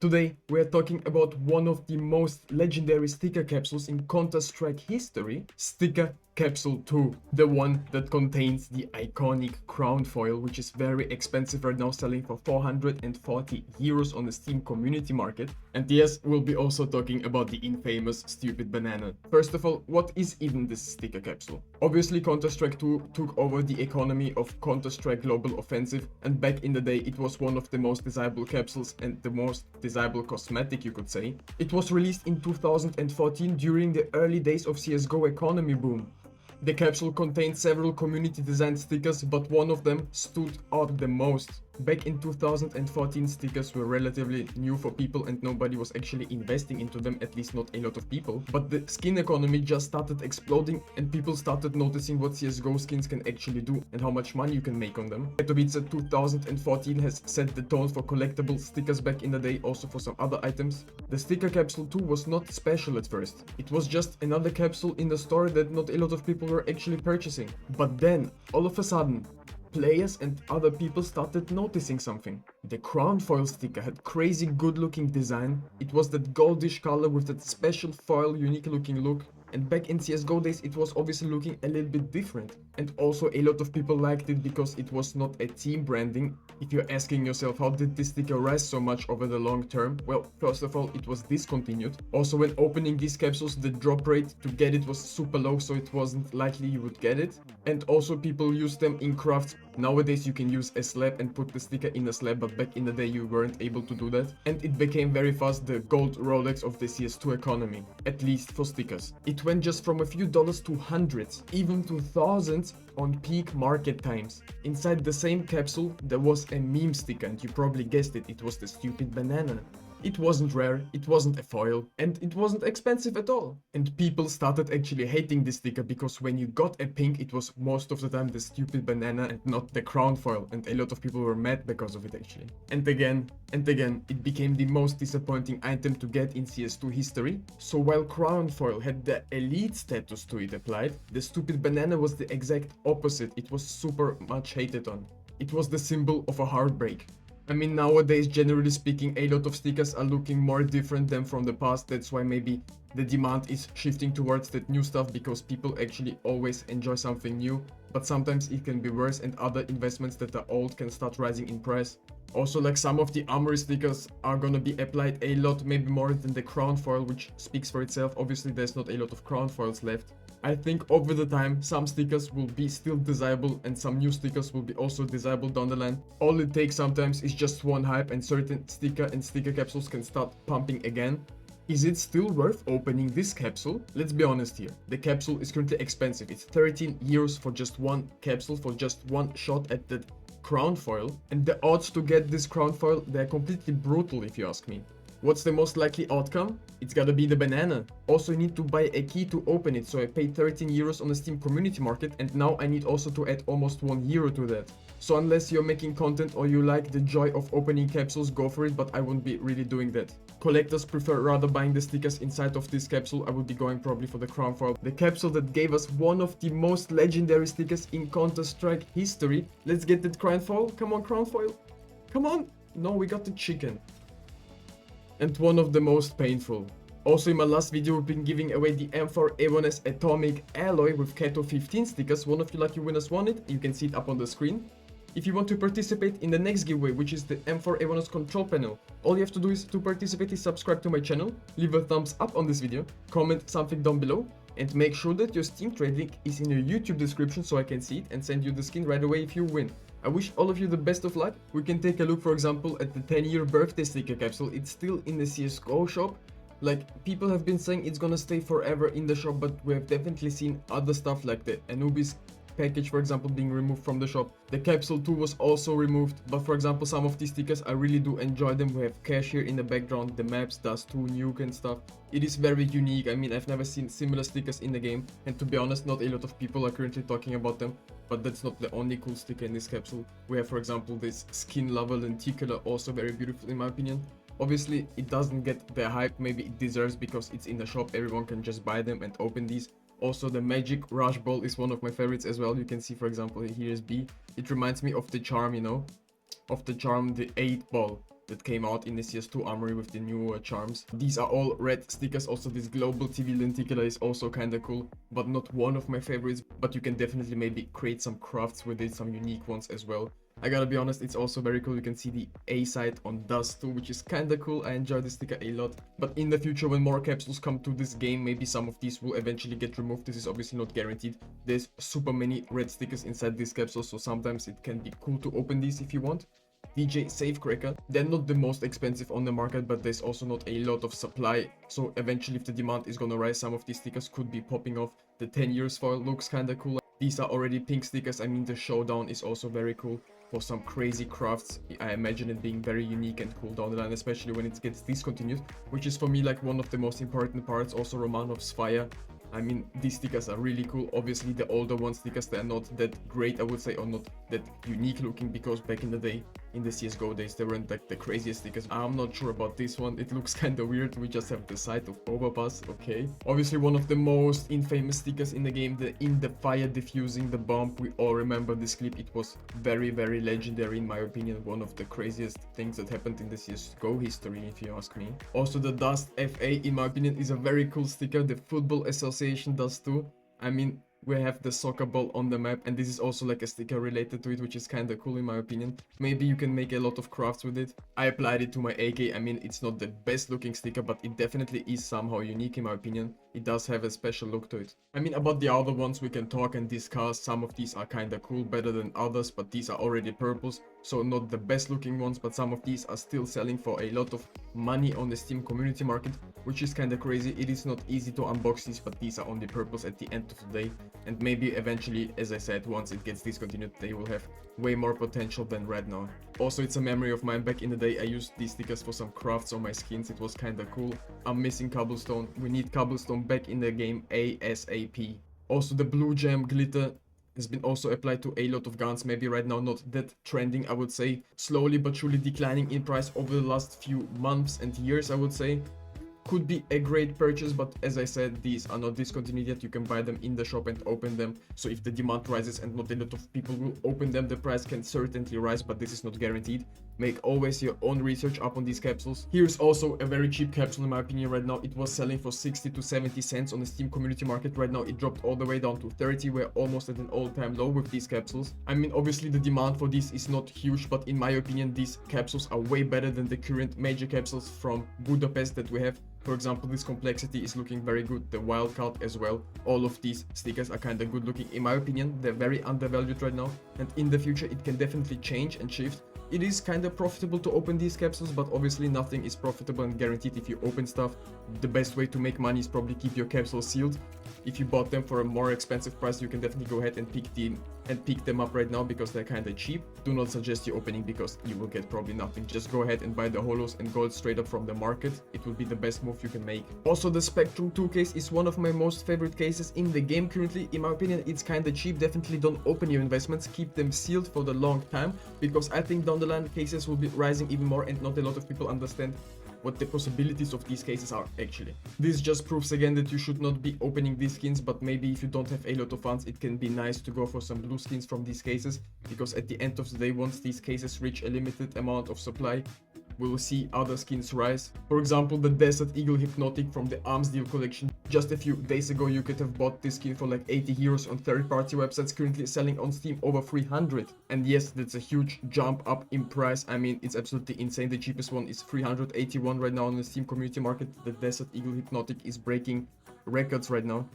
Today, we are talking about one of the most legendary sticker capsules in Counter-Strike history, Sticker Capsule 2, the one that contains the iconic crown foil, which is very expensive right now, selling for 440 euros on the Steam community market. And yes, we'll be also talking about the infamous stupid banana. First of all, what is even this sticker capsule? Obviously, Counter-Strike 2 took over the economy of Counter-Strike Global Offensive, and back in the day, it was one of the most desirable capsules and the most desirable cosmetic, you could say. It was released in 2014 during the early days of CSGO economy boom. The capsule contained several community designed stickers, but one of them stood out the most. Back in 2014, stickers were relatively new for people and nobody was actually investing into them, at least not a lot of people. But the skin economy just started exploding and people started noticing what CSGO skins can actually do and how much money you can make on them. Katowice 2014 has set the tone for collectible stickers back in the day, also for some other items. The Sticker Capsule 2 was not special at first. It was just another capsule in the store that not a lot of people were actually purchasing. But then, all of a sudden, players and other people started noticing something. The crown foil sticker had crazy good looking design. It was that goldish color with that special foil unique looking look. And back in CSGO days it was obviously looking a little bit different. And also a lot of people liked it because it was not a team branding. If you're asking yourself how did this sticker rise so much over the long term, well, first of all, it was discontinued. Also, when opening these capsules, the drop rate to get it was super low, so it wasn't likely you would get it. And also people used them in crafts. Nowadays you can use a slab and put the sticker in a slab, but back in the day you weren't able to do that. And it became very fast the gold Rolex of the CS2 economy, at least for stickers. It went just from a few dollars to hundreds, even to thousands on peak market times. Inside the same capsule there was a meme sticker, and you probably guessed it, it was the stupid banana. It wasn't rare, it wasn't a foil, and it wasn't expensive at all. And people started actually hating this sticker because when you got a pink, it was most of the time the stupid banana and not the crown foil, and a lot of people were mad because of it actually. And again, it became the most disappointing item to get in CS2 history. So while crown foil had the elite status to it applied, the stupid banana was the exact opposite. It was super much hated on. It was the symbol of a heartbreak. I mean, nowadays, generally speaking, a lot of stickers are looking more different than from the past. That's why maybe the demand is shifting towards that new stuff, because people actually always enjoy something new. But sometimes it can be worse, and other investments that are old can start rising in price. Also, like some of the armory stickers are gonna be applied a lot, maybe more than the crown foil, which speaks for itself. Obviously, there's not a lot of crown foils left. I think over the time, some stickers will be still desirable and some new stickers will be also desirable down the line. All it takes sometimes is just one hype and certain sticker and sticker capsules can start pumping again. Is it still worth opening this capsule? Let's be honest here. The capsule is currently expensive. It's 13 euros for just one capsule, for just one shot at the crown foil. And the odds to get this crown foil, they're completely brutal if you ask me. What's the most likely outcome? It's gotta be the banana. Also, you need to buy a key to open it, so I paid 13 euros on the Steam community market, and now I need also to add almost 1 euro to that. So unless you're making content or you like the joy of opening capsules, go for it, but I won't be really doing that. Collectors prefer rather buying the stickers inside of this capsule. I would be going probably for the crown foil. The capsule that gave us one of the most legendary stickers in Counter-Strike history. Let's get that crown foil. Come on, crown foil. Come on. No, we got the chicken. And one of the most painful. Also, in my last video, we've been giving away the M4A1S Atomic Alloy with Kato 15 stickers. One of you lucky winners won it. You can see it up on the screen. If you want to participate in the next giveaway, which is the M4A1S control panel, all you have to do is to participate is subscribe to my channel, leave a thumbs up on this video, comment something down below, and make sure that your Steam trade link is in your YouTube description so I can see it and send you the skin right away if you win. I wish all of you the best of luck. We can take a look, for example, at the 10-year birthday sticker capsule. It's still in the CSGO shop. Like, people have been saying it's gonna stay forever in the shop, but we have definitely seen other stuff like the Anubis package, for example, being removed from the shop. The capsule 2 was also removed, but for example, some of these stickers, I really do enjoy them. We have Cash here in the background, the maps, Dust 2, Nuke and stuff. It is very unique. I mean, I've never seen similar stickers in the game, and to be honest, not a lot of people are currently talking about them. But that's not the only cool sticker in this capsule. We have, for example, this Skin Lava Lenticular, also very beautiful in my opinion. Obviously, it doesn't get the hype maybe it deserves because it's in the shop. Everyone can just buy them and open these. Also, the Magic Rush Ball is one of my favorites as well. You can see, for example, here is B. It reminds me of the charm, you know, of the charm, the 8 ball. that came out in the CS2 armory with the new charms. These are all red stickers. Also this global TV lenticular is also kind of cool, but not one of my favorites, but you can definitely maybe create some crafts with it, some unique ones as well. I gotta be honest, it's also very cool. You can see the A side on Dust too, which is kinda cool. I enjoy this sticker a lot. But in the future, when more capsules come to this game, maybe some of these will eventually get removed. This is obviously not guaranteed. There's super many red stickers inside this capsule, so sometimes it can be cool to open these if you want. DJ Safecracker. They're not the most expensive on the market, but there's also not a lot of supply. So eventually, if the demand is gonna rise, some of these stickers could be popping off. The 10 years foil looks kinda cool. These are already pink stickers. I mean, the Showdown is also very cool for some crazy crafts. I imagine it being very unique and cool down the line, especially when it gets discontinued, which is for me like one of the most important parts. Also Romanov's Fire. I mean, these stickers are really cool. Obviously, the older one stickers, they're not that great, I would say, or not that unique looking, because back in the day, in the CSGO days, they weren't like the craziest stickers. I'm not sure about this one. It looks kind of weird. We just have the sight of Overpass. Okay. Obviously, one of the most infamous stickers in the game, the In the Fire diffusing the bomb. We all remember this clip. It was very, very legendary, in my opinion. One of the craziest things that happened in the CSGO history, if you ask me. Also, the Dust FA, in my opinion, is a very cool sticker. The Football Association does too. I mean, we have the soccer ball on the map, and this is also like a sticker related to it, which is kind of cool in my opinion. Maybe you can make a lot of crafts with it. I applied it to my AK. I mean, it's not the best looking sticker, but it definitely is somehow unique in my opinion. It does have a special look to it. I mean, about the other ones we can talk and discuss. Some of these are kind of cool, better than others, but these are already purples, so not the best looking ones, but some of these are still selling for a lot of money on the Steam community market, which is kind of crazy. It is not easy to unbox these, but these are only purples at the end of the day. And maybe eventually, as I said, once it gets discontinued, they will have way more potential than right now. Also, it's a memory of mine. Back in the day, I used these stickers for some crafts on my skins. It was kinda cool. I'm missing cobblestone. We need cobblestone back in the game ASAP. Also, the blue gem glitter has been also applied to a lot of guns. Maybe right now not that trending, I would say. Slowly but surely declining in price over the last few months and years, I would say. Could be a great purchase, but as I said, these are not discontinued yet. You can buy them in the shop and open them. So if the demand rises and not a lot of people will open them, the price can certainly rise, but this is not guaranteed. Make always your own research up on these capsules. Here's also a very cheap capsule in my opinion right now. It was selling for 60 to 70 cents on the Steam community market. Right now it dropped all the way down to 30. We're almost at an all-time low with these capsules. I mean, obviously the demand for this is not huge, but in my opinion, these capsules are way better than the current major capsules from Budapest that we have. For example, this complexity is looking very good. The wildcard as well. All of these stickers are kind of good looking. In my opinion, they're very undervalued right now. And in the future, it can definitely change and shift. It is kind of profitable to open these capsules, but obviously nothing is profitable and guaranteed if you open stuff. The best way to make money is probably keep your capsules sealed. If you bought them for a more expensive price, you can definitely go ahead and pick them up right now because they're kind of cheap. Do not suggest you opening because you will get probably nothing. Just go ahead and buy the holos and gold straight up from the market. It will be the best move you can make. Also, the Spectrum 2 case is one of my most favorite cases in the game currently. In my opinion, it's kind of cheap. Definitely don't open your investments. Keep them sealed for the long time, because I think down the line cases will be rising even more and not a lot of people understand what the possibilities of these cases are actually. This just proves again that you should not be opening these skins, but maybe if you don't have a lot of funds, it can be nice to go for some blue skins from these cases, because at the end of the day, once these cases reach a limited amount of supply, we'll see other skins rise. For example, the Desert Eagle Hypnotic from the Arms Deal collection. Just a few days ago, you could have bought this skin for like 80 euros on third-party websites, currently selling on Steam over 300. And yes, that's a huge jump up in price. I mean, it's absolutely insane. The cheapest one is 381 right now on the Steam community market. The Desert Eagle Hypnotic is breaking records right now.